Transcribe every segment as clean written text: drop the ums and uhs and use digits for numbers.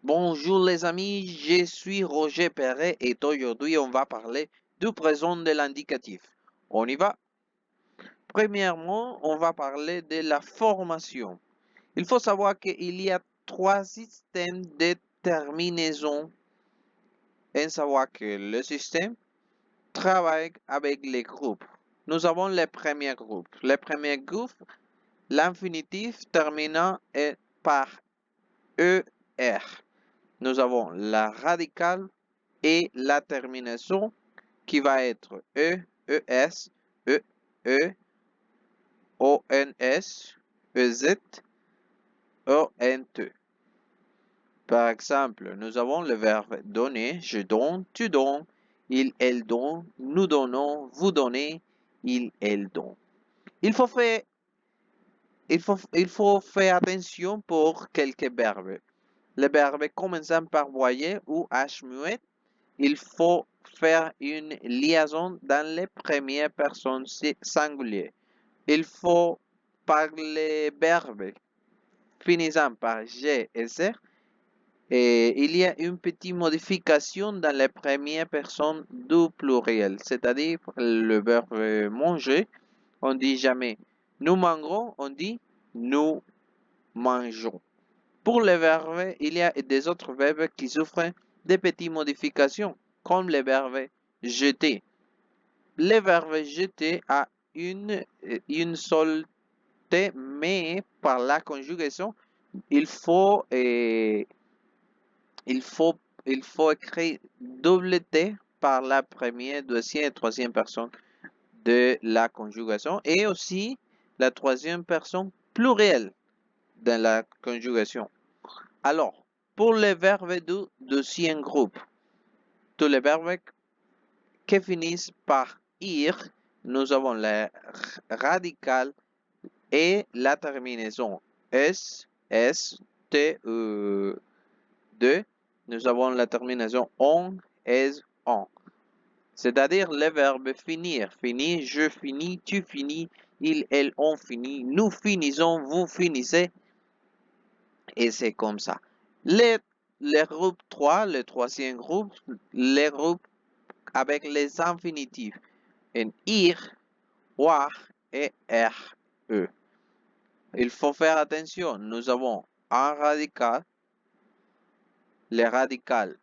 Bonjour les amis, je suis Roger Perret et aujourd'hui on va parler du présent de l'indicatif. On y va? Premièrement, on va parler de la formation. Il faut savoir qu'il y a trois systèmes de terminaison et savoir que le système travaille avec les groupes. Nous avons les premiers groupes. Les premiers groupes, l'infinitif terminant est par ER. Nous avons la radicale et la terminaison qui va être E, ES, E, E, ONS, EZ, ONT. Par exemple, nous avons le verbe donner, je donne, tu donnes, il, elle donne, nous donnons, vous donnez, il, elle donne. Il faut faire, il faut faire attention pour quelques verbes. Les verbes commençant par voyer ou H muet, il faut faire une liaison dans les premières personnes singulières. Il faut parler verbes finissant par G et R. Et il y a une petite modification dans les premières personnes du pluriel, c'est-à-dire le verbe manger, on dit jamais nous mangerons, on dit nous mangeons. Pour les verbes, il y a des autres verbes qui souffrent de petites modifications, comme le verbe jeter. Le verbe jeter a une seule T, mais par la conjugaison, il faut, il faut, il faut écrire double T par la première, deuxième et troisième personne de la conjugation et aussi la troisième personne plurielle dans la conjugation. Alors, pour les verbes du deuxième groupe, tous les verbes qui finissent par ir, nous avons la radicale et la terminaison S, S, T, E, 2. Nous avons la terminaison on, es, on. C'est-à-dire le verbe finir. Finir, je finis, tu finis, il, elle, on finit, nous finissons, vous finissez. Et c'est comme ça. Les groupes 3, le troisième groupe, les groupes avec les infinitifs en ir, war et re. Il faut faire attention. Nous avons un radical, le radical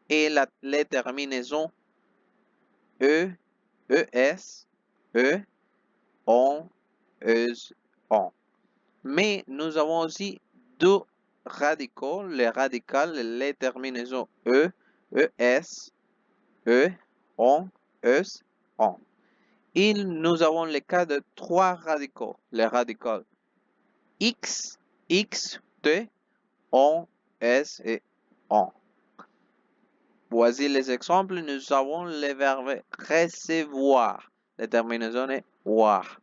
et les terminaisons e, es, e, on, eus, on. Mais nous avons aussi deux radicaux, les radicales, les terminaisons e, es, e, on, eus, on. Et nous avons le cas de trois radicaux, les radicaux x, x, t, on, s et on. Voici les exemples. Nous avons le verbe recevoir. La terminaison est war.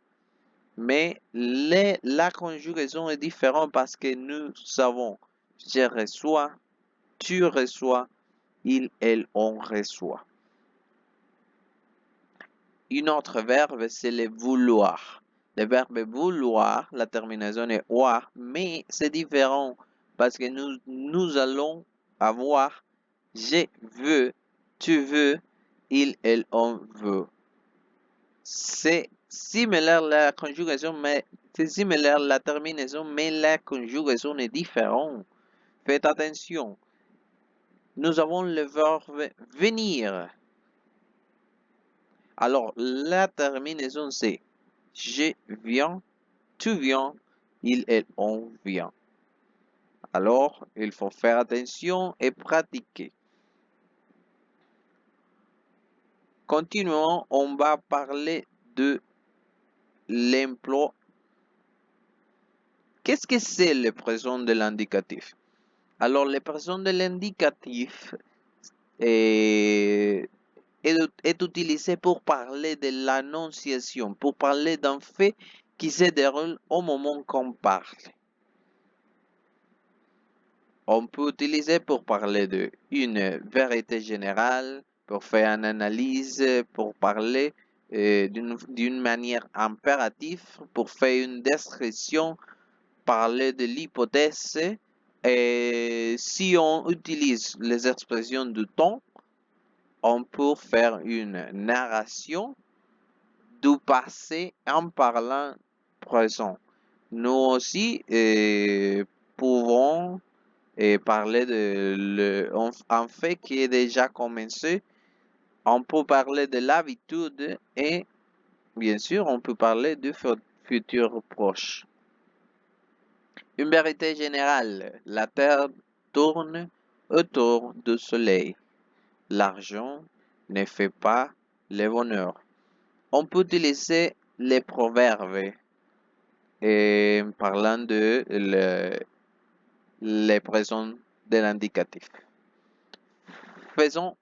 Mais la conjugaison est différente parce que nous avons je reçois, tu reçois, il, elle, on reçoit. Un autre verbe, c'est le vouloir. Le verbe vouloir, la terminaison est war, mais c'est différent parce que nous allons avoir je veux, tu veux, il, elle, on veut. C'est similaire la conjugaison, mais c'est similaire la terminaison, mais la conjugaison est différente. Faites attention. Nous avons le verbe venir. Alors, la terminaison, c'est je viens, tu viens, il, elle, on vient. Alors, il faut faire attention et pratiquer. Continuons, on va parler de l'emploi. Qu'est-ce que c'est le présent de l'indicatif? Alors, le présent de l'indicatif est utilisé pour parler de l'annonciation, pour parler d'un fait qui se déroule au moment qu'on parle. On peut utiliser pour parler d'une vérité générale, pour faire une analyse, pour parler d'une manière impérative, pour faire une description, parler de l'hypothèse Et si on utilise les expressions du temps, on peut faire une narration du passé en parlant présent. Nous aussi pouvons parler de un fait qui est déjà commencé. On peut parler de l'habitude et bien sûr on peut parler du futur proche. Une vérité générale, la Terre tourne autour du Soleil. L'argent ne fait pas le bonheur. On peut utiliser les proverbes parlant de les présents de l'indicatif. Faisons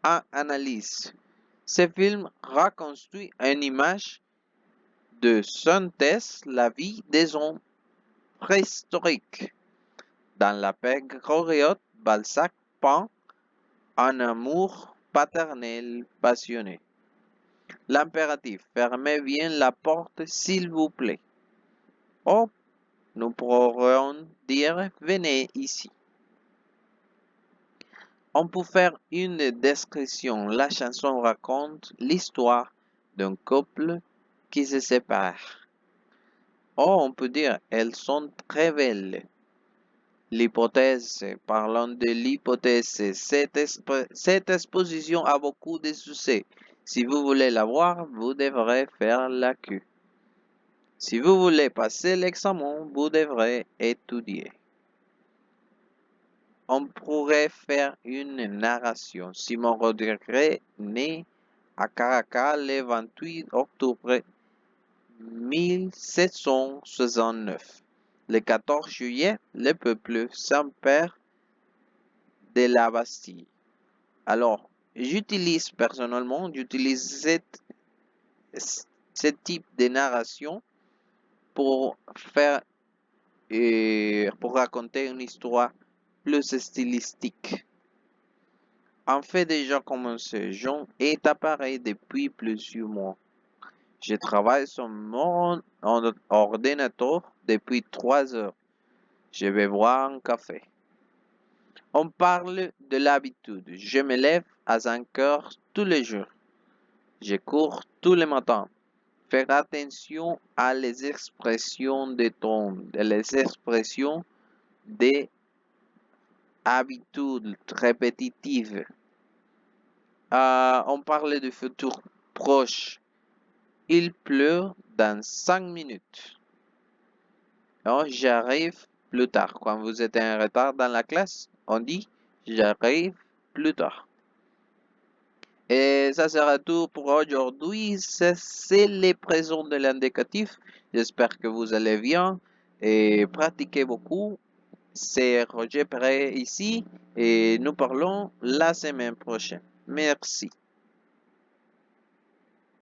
une analyse. Ce film reconstruit une image de synthèse la vie des hommes préhistoriques. Dans la période, Balzac peint un amour paternel passionné. L'impératif, fermez bien la porte s'il vous plaît. Oh, nous pourrions dire venez ici. On peut faire une description. La chanson raconte l'histoire d'un couple qui se sépare. Oh, on peut dire elles sont très belles. L'hypothèse, parlons de l'hypothèse, cette exposition a beaucoup de succès. Si vous voulez la voir, vous devrez faire la queue. Si vous voulez passer l'examen, vous devrez étudier. On pourrait faire une narration. Simon Rodriguez né à Caracas le 28 octobre 1769. Le 14 juillet, le peuple s'empare de la Bastille. Alors, j'utilise ce type de narration pour faire pour raconter une histoire plus stylistique. En fait, déjà commencé, Jean est appareil depuis plusieurs mois. Je travaille sur mon ordinateur depuis 3 heures. Je vais boire un café. On parle de l'habitude. Je me lève à 5 heures tous les jours. Je cours tous les matins. Faire attention à les expressions de ton, les expressions des habitudes répétitives. On parle du futur proche. Il pleut dans 5 minutes. Oh, j'arrive plus tard. Quand vous êtes en retard dans la classe, on dit j'arrive plus tard. Et ça sera tout pour aujourd'hui. C'est les présents de l'indicatif. J'espère que vous allez bien et pratiquez beaucoup. C'est Roger Perret ici et nous parlons la semaine prochaine. Merci.